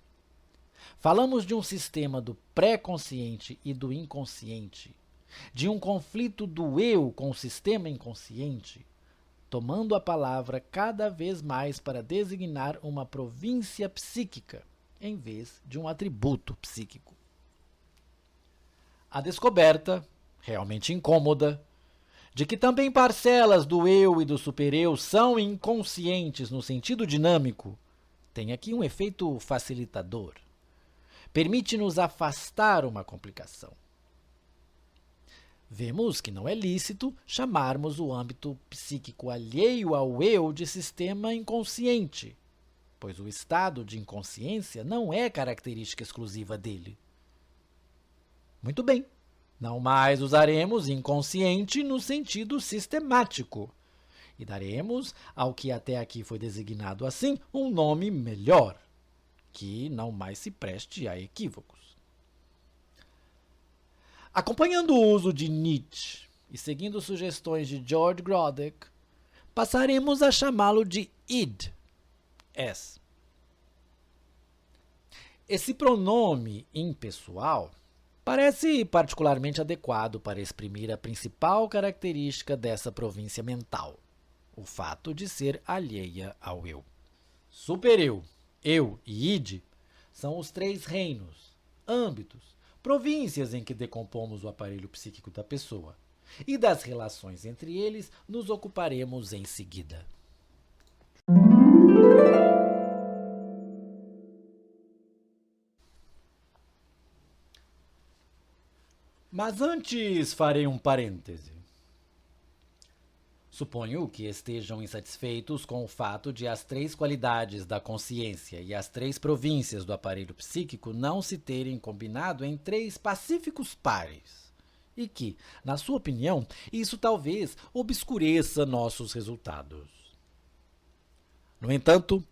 Falamos de um sistema do pré-consciente e do inconsciente, de um conflito do eu com o sistema inconsciente, tomando a palavra cada vez mais para designar uma província psíquica, em vez de um atributo psíquico. A descoberta, realmente incômoda, de que também parcelas do eu e do supereu são inconscientes no sentido dinâmico, tem aqui um efeito facilitador. Permite-nos afastar uma complicação. Vemos que não é lícito chamarmos o âmbito psíquico alheio ao eu de sistema inconsciente, pois o estado de inconsciência não é característica exclusiva dele. Muito bem, não mais usaremos inconsciente no sentido sistemático, e daremos ao que até aqui foi designado assim um nome melhor, que não mais se preste a equívocos. Acompanhando o uso de Nietzsche e seguindo sugestões de George Grodek, passaremos a chamá-lo de id, S. Esse pronome impessoal parece particularmente adequado para exprimir a principal característica dessa província mental, o fato de ser alheia ao eu. Supereu, eu e id são os 3 reinos, âmbitos, províncias em que decompomos o aparelho psíquico da pessoa, e das relações entre eles nos ocuparemos em seguida. Mas antes farei um parêntese. Suponho que estejam insatisfeitos com o fato de as 3 qualidades da consciência e as 3 províncias do aparelho psíquico não se terem combinado em 3 pacíficos pares. E que, na sua opinião, isso talvez obscureça nossos resultados. No entanto,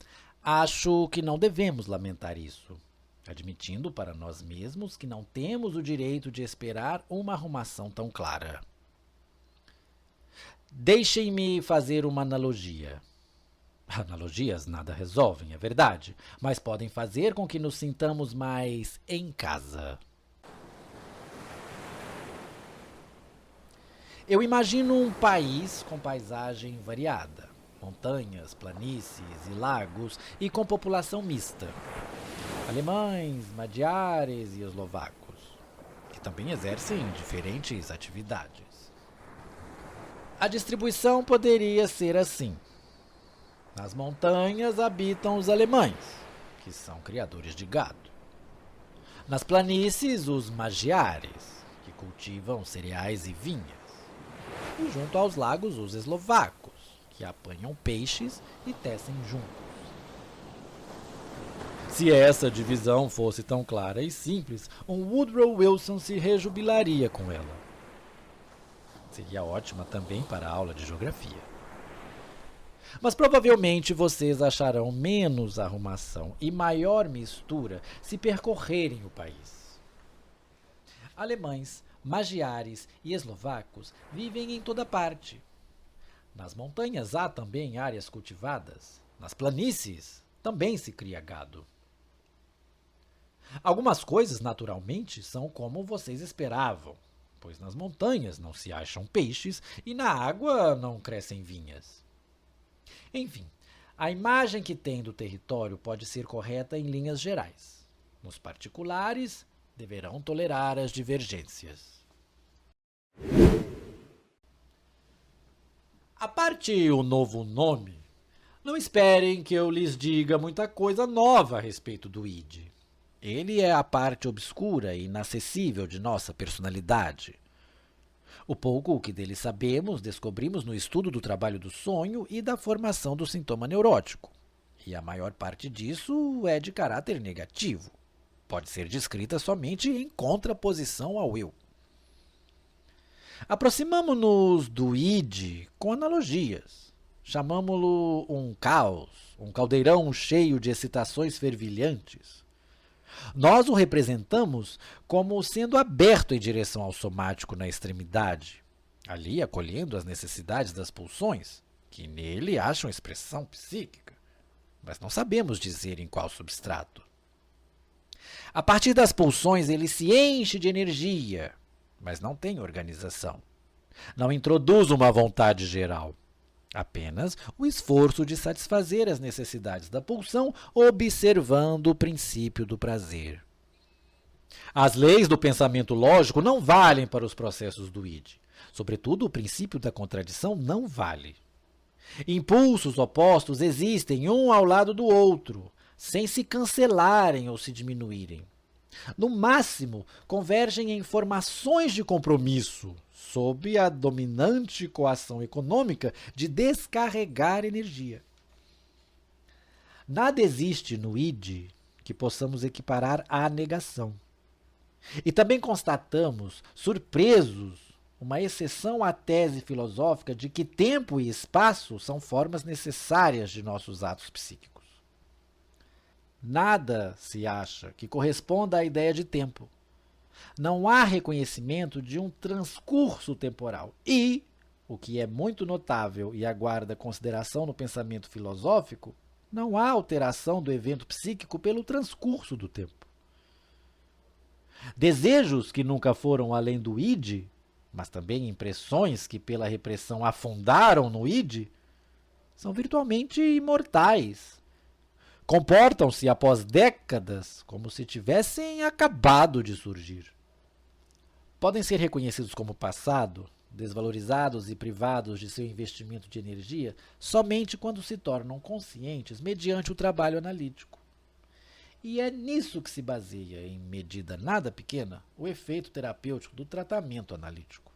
acho que não devemos lamentar isso. admitindo para nós mesmos que não temos o direito de esperar uma arrumação tão clara. Deixem-me fazer uma analogia. Analogias nada resolvem, é verdade, mas podem fazer com que nos sintamos mais em casa. Eu imagino um país com paisagem variada, montanhas, planícies e lagos e com população mista. Alemães, magiares e eslovacos, que também exercem diferentes atividades. A distribuição poderia ser assim. Nas montanhas habitam os alemães, que são criadores de gado. Nas planícies, os magiares, que cultivam cereais e vinhas. E junto aos lagos, os eslovacos, que apanham peixes e tecem juncos. Se essa divisão fosse tão clara e simples, um Woodrow Wilson se rejubilaria com ela. Seria ótima também para a aula de geografia. Mas provavelmente vocês acharão menos arrumação e maior mistura se percorrerem o país. Alemães, magiares e eslovacos vivem em toda parte. Nas montanhas há também áreas cultivadas. Nas planícies também se cria gado. Algumas coisas, naturalmente, são como vocês esperavam, pois nas montanhas não se acham peixes e na água não crescem vinhas. Enfim, a imagem que tem do território pode ser correta em linhas gerais. Nos particulares, deverão tolerar as divergências. A parte o novo nome, não esperem que eu lhes diga muita coisa nova a respeito do ID. Ele é a parte obscura e inacessível de nossa personalidade. O pouco que dele sabemos, descobrimos no estudo do trabalho do sonho e da formação do sintoma neurótico. E a maior parte disso é de caráter negativo. Pode ser descrita somente em contraposição ao eu. Aproximamo-nos do id com analogias. Chamamo-lo um caos, um caldeirão cheio de excitações fervilhantes. Nós o representamos como sendo aberto em direção ao somático na extremidade, ali acolhendo as necessidades das pulsões, que nele acham expressão psíquica, mas não sabemos dizer em qual substrato. A partir das pulsões ele se enche de energia, mas não tem organização. Não introduz uma vontade geral. Apenas o esforço de satisfazer as necessidades da pulsão, observando o princípio do prazer. As leis do pensamento lógico não valem para os processos do id. Sobretudo, o princípio da contradição não vale. Impulsos opostos existem um ao lado do outro, sem se cancelarem ou se diminuírem. No máximo, convergem em formações de compromisso, sob a dominante coação econômica de descarregar energia. Nada existe no id que possamos equiparar à negação. E também constatamos, surpresos, uma exceção à tese filosófica de que tempo e espaço são formas necessárias de nossos atos psíquicos. Nada se acha que corresponda à ideia de tempo. Não há reconhecimento de um transcurso temporal e, o que é muito notável e aguarda consideração no pensamento filosófico, não há alteração do evento psíquico pelo transcurso do tempo. Desejos que nunca foram além do id, mas também impressões que pela repressão afundaram no id, são virtualmente imortais. Comportam-se após décadas como se tivessem acabado de surgir. Podem ser reconhecidos como passado, desvalorizados e privados de seu investimento de energia somente quando se tornam conscientes mediante o trabalho analítico. E é nisso que se baseia, em medida nada pequena, o efeito terapêutico do tratamento analítico.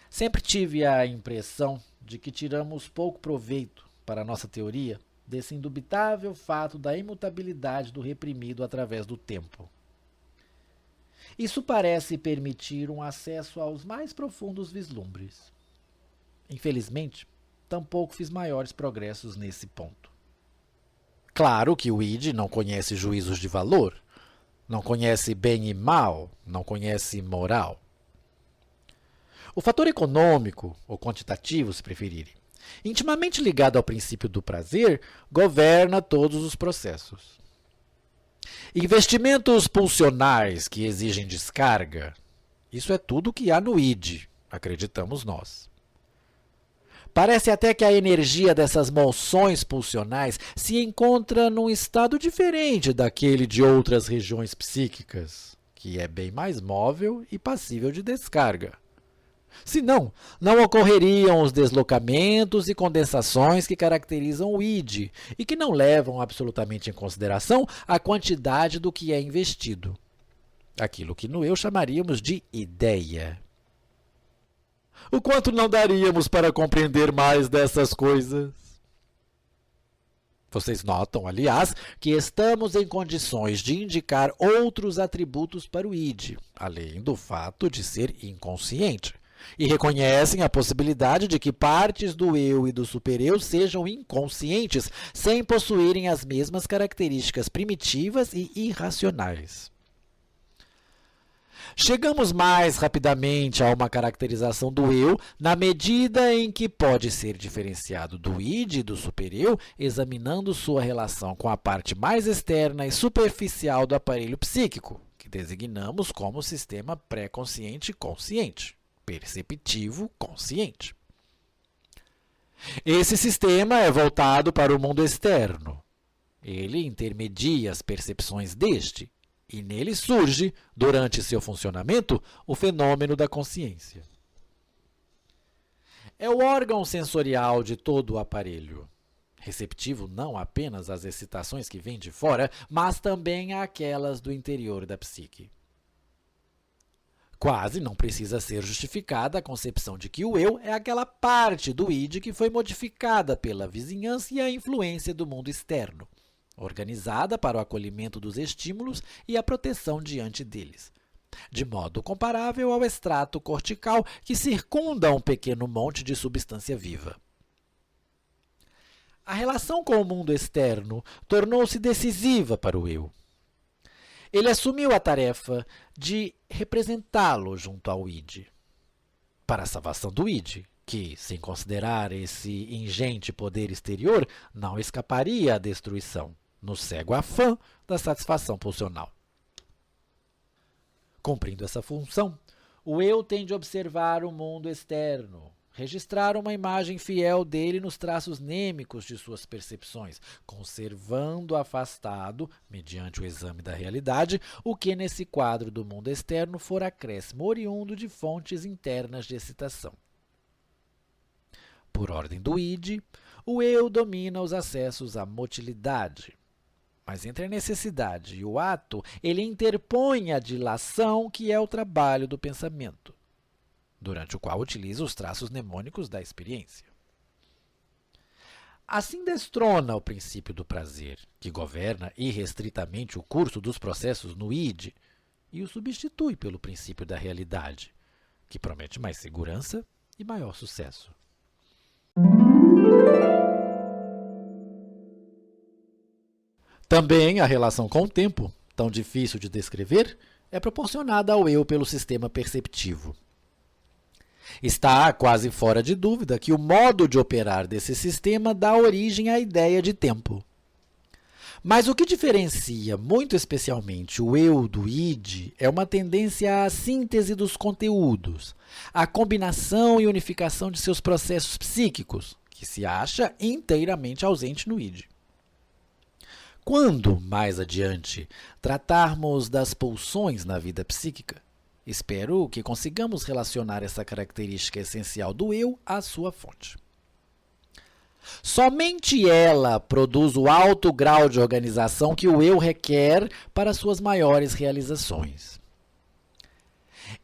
Sempre tive a impressão de que tiramos pouco proveito para a nossa teoria desse indubitável fato da imutabilidade do reprimido através do tempo. Isso parece permitir um acesso aos mais profundos vislumbres. Infelizmente, tampouco fiz maiores progressos nesse ponto. Claro que o id não conhece juízos de valor, não conhece bem e mal, não conhece moral. O fator econômico, ou quantitativo, se preferirem, intimamente ligado ao princípio do prazer, governa todos os processos. Investimentos pulsionais que exigem descarga, isso é tudo que há no id, acreditamos nós. Parece até que a energia dessas moções pulsionais se encontra num estado diferente daquele de outras regiões psíquicas, que é bem mais móvel e passível de descarga. Senão, não ocorreriam os deslocamentos e condensações que caracterizam o id e que não levam absolutamente em consideração a quantidade do que é investido. Aquilo que no eu chamaríamos de ideia. O quanto não daríamos para compreender mais dessas coisas? Vocês notam, aliás, que estamos em condições de indicar outros atributos para o id, além do fato de ser inconsciente. E reconhecem a possibilidade de que partes do eu e do supereu sejam inconscientes, sem possuírem as mesmas características primitivas e irracionais. Chegamos mais rapidamente a uma caracterização do eu na medida em que pode ser diferenciado do id e do supereu, examinando sua relação com a parte mais externa e superficial do aparelho psíquico, que designamos como sistema pré-consciente consciente. Perceptivo consciente. Esse sistema é voltado para o mundo externo. Ele intermedia as percepções deste, e nele surge, durante seu funcionamento, o fenômeno da consciência. É o órgão sensorial de todo o aparelho, receptivo não apenas às excitações que vêm de fora, mas também àquelas do interior da psique. Quase não precisa ser justificada a concepção de que o eu é aquela parte do id que foi modificada pela vizinhança e a influência do mundo externo, organizada para o acolhimento dos estímulos e a proteção diante deles, de modo comparável ao extrato cortical que circunda um pequeno monte de substância viva. A relação com o mundo externo tornou-se decisiva para o eu. Ele assumiu a tarefa de representá-lo junto ao id, para a salvação do id, que, sem considerar esse ingente poder exterior, não escaparia à destruição, no cego afã da satisfação pulsional. Cumprindo essa função, o eu tem de observar o mundo externo, registrar uma imagem fiel dele nos traços nêmicos de suas percepções, conservando afastado, mediante o exame da realidade, o que nesse quadro do mundo externo for acréscimo oriundo de fontes internas de excitação. Por ordem do id, o eu domina os acessos à motilidade, mas entre a necessidade e o ato, ele interpõe a dilação, que é o trabalho do pensamento, durante o qual utiliza os traços mnemônicos da experiência. Assim destrona o princípio do prazer, que governa irrestritamente o curso dos processos no id, e o substitui pelo princípio da realidade, que promete mais segurança e maior sucesso. Também a relação com o tempo, tão difícil de descrever, é proporcionada ao eu pelo sistema perceptivo. Está quase fora de dúvida que o modo de operar desse sistema dá origem à ideia de tempo. Mas o que diferencia muito especialmente o eu do id é uma tendência à síntese dos conteúdos, à combinação e unificação de seus processos psíquicos, que se acha inteiramente ausente no id. Quando, mais adiante, tratarmos das pulsões na vida psíquica, espero que consigamos relacionar essa característica essencial do eu à sua fonte. Somente ela produz o alto grau de organização que o eu requer para suas maiores realizações.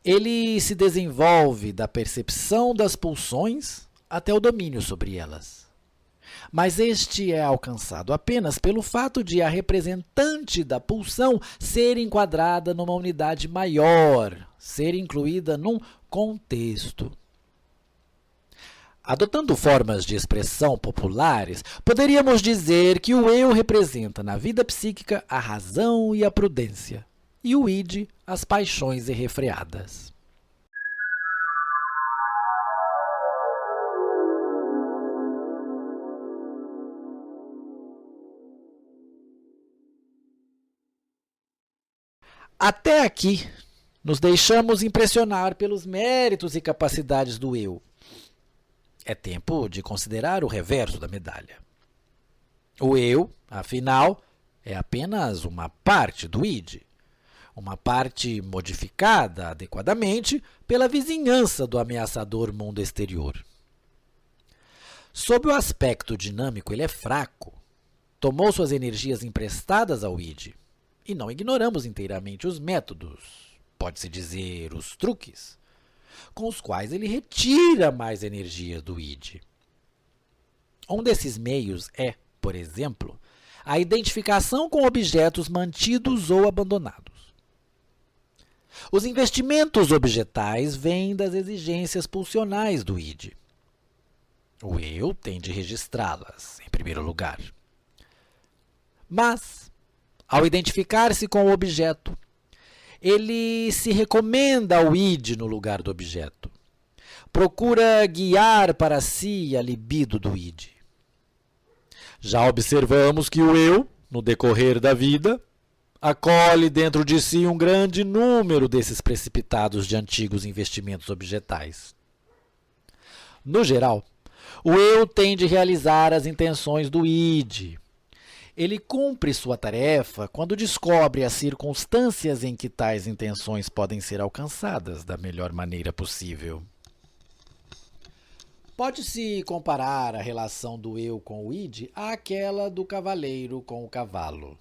Ele se desenvolve da percepção das pulsões até o domínio sobre elas. Mas este é alcançado apenas pelo fato de a representante da pulsão ser enquadrada numa unidade maior, ser incluída num contexto. Adotando formas de expressão populares, poderíamos dizer que o eu representa na vida psíquica a razão e a prudência, e o id as paixões irrefreadas. Até aqui, nos deixamos impressionar pelos méritos e capacidades do eu. É tempo de considerar o reverso da medalha. O eu, afinal, é apenas uma parte do id, uma parte modificada adequadamente pela vizinhança do ameaçador mundo exterior. Sob o aspecto dinâmico, ele é fraco. Tomou suas energias emprestadas ao id. E não ignoramos inteiramente os métodos, pode-se dizer os truques, com os quais ele retira mais energia do id. Um desses meios é, por exemplo, a identificação com objetos mantidos ou abandonados. Os investimentos objetais vêm das exigências pulsionais do id. O eu tem de registrá-las, em primeiro lugar. Mas, ao identificar-se com o objeto, ele se recomenda ao id no lugar do objeto. Procura guiar para si a libido do id. Já observamos que o eu, no decorrer da vida, acolhe dentro de si um grande número desses precipitados de antigos investimentos objetais. No geral, o eu tem de realizar as intenções do id. Ele cumpre sua tarefa quando descobre as circunstâncias em que tais intenções podem ser alcançadas da melhor maneira possível. Pode-se comparar a relação do eu com o id àquela do cavaleiro com o cavalo.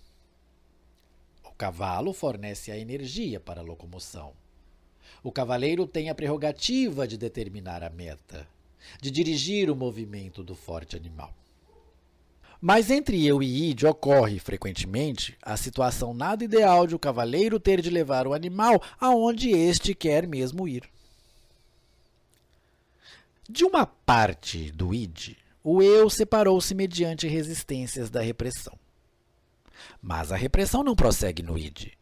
O cavalo fornece a energia para a locomoção. O cavaleiro tem a prerrogativa de determinar a meta, de dirigir o movimento do forte animal. Mas entre eu e id ocorre, frequentemente, a situação nada ideal de o cavaleiro ter de levar o animal aonde este quer mesmo ir. De uma parte do id, o eu separou-se mediante resistências da repressão. Mas a repressão não prossegue no id.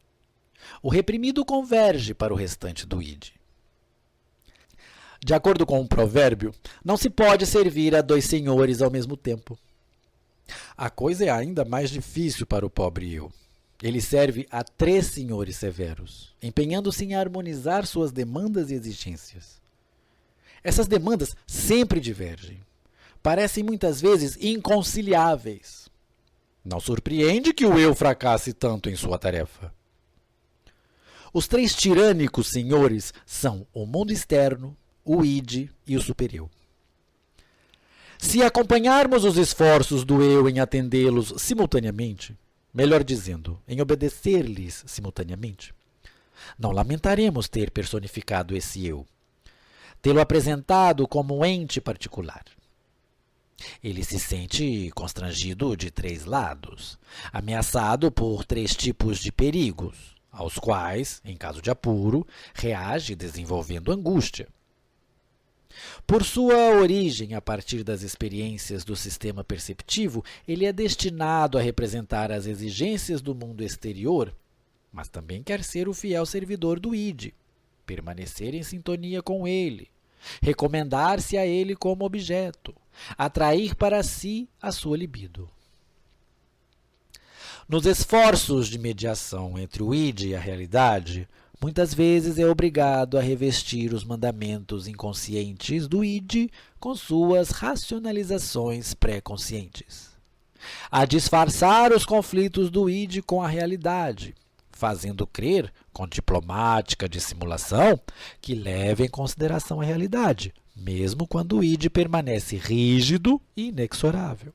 O reprimido converge para o restante do id. De acordo com um provérbio, não se pode servir a 2 senhores ao mesmo tempo. A coisa é ainda mais difícil para o pobre eu. Ele serve a 3 senhores severos, empenhando-se em harmonizar suas demandas e exigências. Essas demandas sempre divergem. Parecem muitas vezes inconciliáveis. Não surpreende que o eu fracasse tanto em sua tarefa. Os 3 tirânicos senhores são o mundo externo, o id e o supereu. Se acompanharmos os esforços do eu em atendê-los simultaneamente, melhor dizendo, em obedecer-lhes simultaneamente, não lamentaremos ter personificado esse eu, tê-lo apresentado como um ente particular. Ele se sente constrangido de 3 lados, ameaçado por 3 tipos de perigos, aos quais, em caso de apuro, reage desenvolvendo angústia. Por sua origem a partir das experiências do sistema perceptivo, ele é destinado a representar as exigências do mundo exterior, mas também quer ser o fiel servidor do id, permanecer em sintonia com ele, recomendar-se a ele como objeto, atrair para si a sua libido. Nos esforços de mediação entre o id e a realidade, muitas vezes é obrigado a revestir os mandamentos inconscientes do id com suas racionalizações pré-conscientes, a disfarçar os conflitos do id com a realidade, fazendo crer, com diplomática dissimulação, que leva em consideração a realidade, mesmo quando o id permanece rígido e inexorável.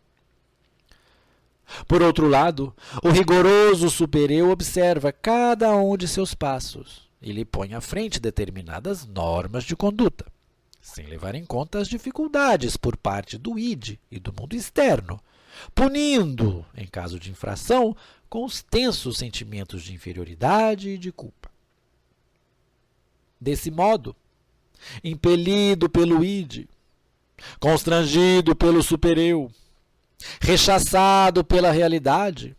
Por outro lado, o rigoroso supereu observa cada um de seus passos e lhe põe à frente determinadas normas de conduta, sem levar em conta as dificuldades por parte do id e do mundo externo, punindo, em caso de infração, com os tensos sentimentos de inferioridade e de culpa. Desse modo, impelido pelo id, constrangido pelo supereu, rechaçado pela realidade,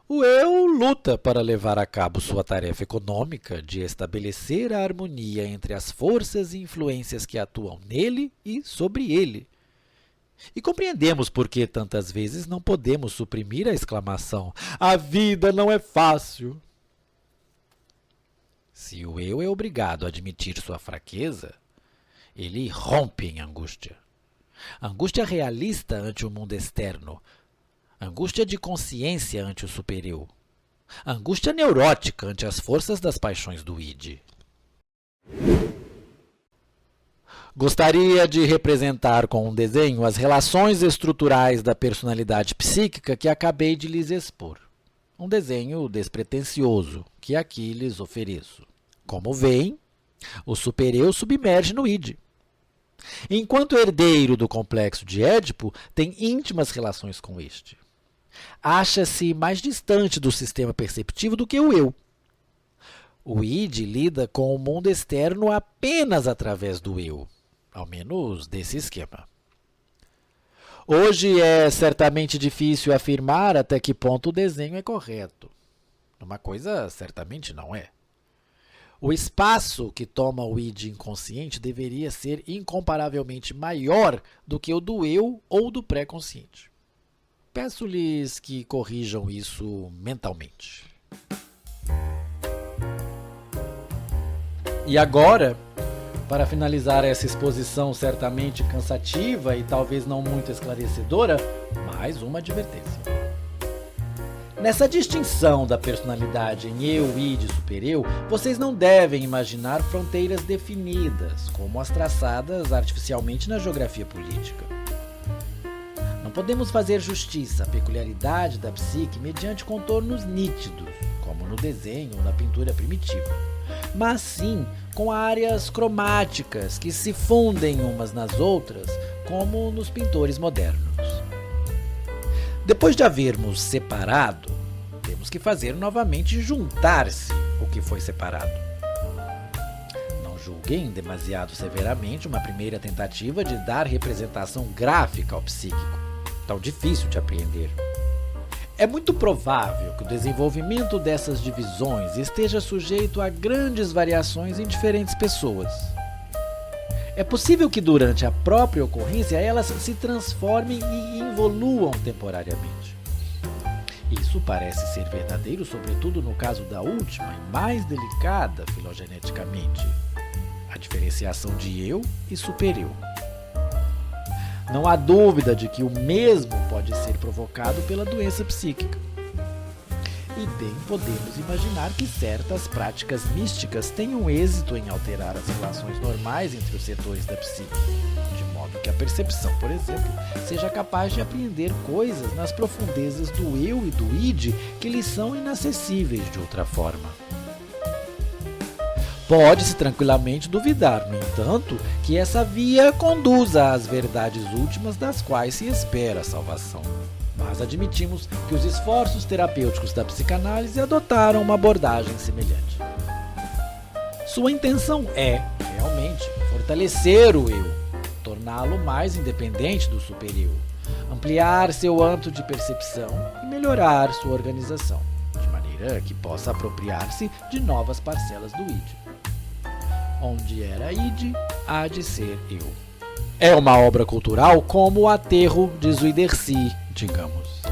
o eu luta para levar a cabo sua tarefa econômica de estabelecer a harmonia entre as forças e influências que atuam nele e sobre ele. E compreendemos por que tantas vezes não podemos suprimir a exclamação: "A vida não é fácil!". Se o eu é obrigado a admitir sua fraqueza, ele rompe em angústia. Angústia realista ante o mundo externo, angústia de consciência ante o supereu, angústia neurótica ante as forças das paixões do id. Gostaria de representar com um desenho as relações estruturais da personalidade psíquica que acabei de lhes expor. Um desenho despretensioso que aqui lhes ofereço. Como veem, o supereu submerge no id. Enquanto herdeiro do complexo de Édipo, tem íntimas relações com este. Acha-se mais distante do sistema perceptivo do que o eu. O id lida com o mundo externo apenas através do eu, ao menos desse esquema. Hoje é certamente difícil afirmar até que ponto o desenho é correto. Uma coisa certamente não é. O espaço que toma o id inconsciente deveria ser incomparavelmente maior do que o do eu ou do pré-consciente. Peço-lhes que corrijam isso mentalmente. E agora, para finalizar essa exposição certamente cansativa e talvez não muito esclarecedora, mais uma advertência. Nessa distinção da personalidade em eu, id e supereu, vocês não devem imaginar fronteiras definidas, como as traçadas artificialmente na geografia política. Não podemos fazer justiça à peculiaridade da psique mediante contornos nítidos, como no desenho ou na pintura primitiva, mas sim com áreas cromáticas que se fundem umas nas outras, como nos pintores modernos. Depois de havermos separado, temos que fazer novamente juntar-se o que foi separado. Não julguem demasiado severamente uma primeira tentativa de dar representação gráfica ao psíquico, tão difícil de apreender. É muito provável que o desenvolvimento dessas divisões esteja sujeito a grandes variações em diferentes pessoas. É possível que durante a própria ocorrência elas se transformem e involuam temporariamente. Isso parece ser verdadeiro, sobretudo no caso da última e mais delicada filogeneticamente, a diferenciação de eu e supereu. Não há dúvida de que o mesmo pode ser provocado pela doença psíquica. E bem podemos imaginar que certas práticas místicas tenham êxito em alterar as relações normais entre os setores da psique, de modo que a percepção, por exemplo, seja capaz de apreender coisas nas profundezas do eu e do id que lhes são inacessíveis de outra forma. Pode-se tranquilamente duvidar, no entanto, que essa via conduza às verdades últimas das quais se espera a salvação. Mas admitimos que os esforços terapêuticos da psicanálise adotaram uma abordagem semelhante. Sua intenção é, realmente, fortalecer o eu, torná-lo mais independente do supereu, ampliar seu âmbito de percepção e melhorar sua organização, de maneira que possa apropriar-se de novas parcelas do id. Onde era id, há de ser eu. É uma obra cultural como o aterro de Zuiderzee, digamos.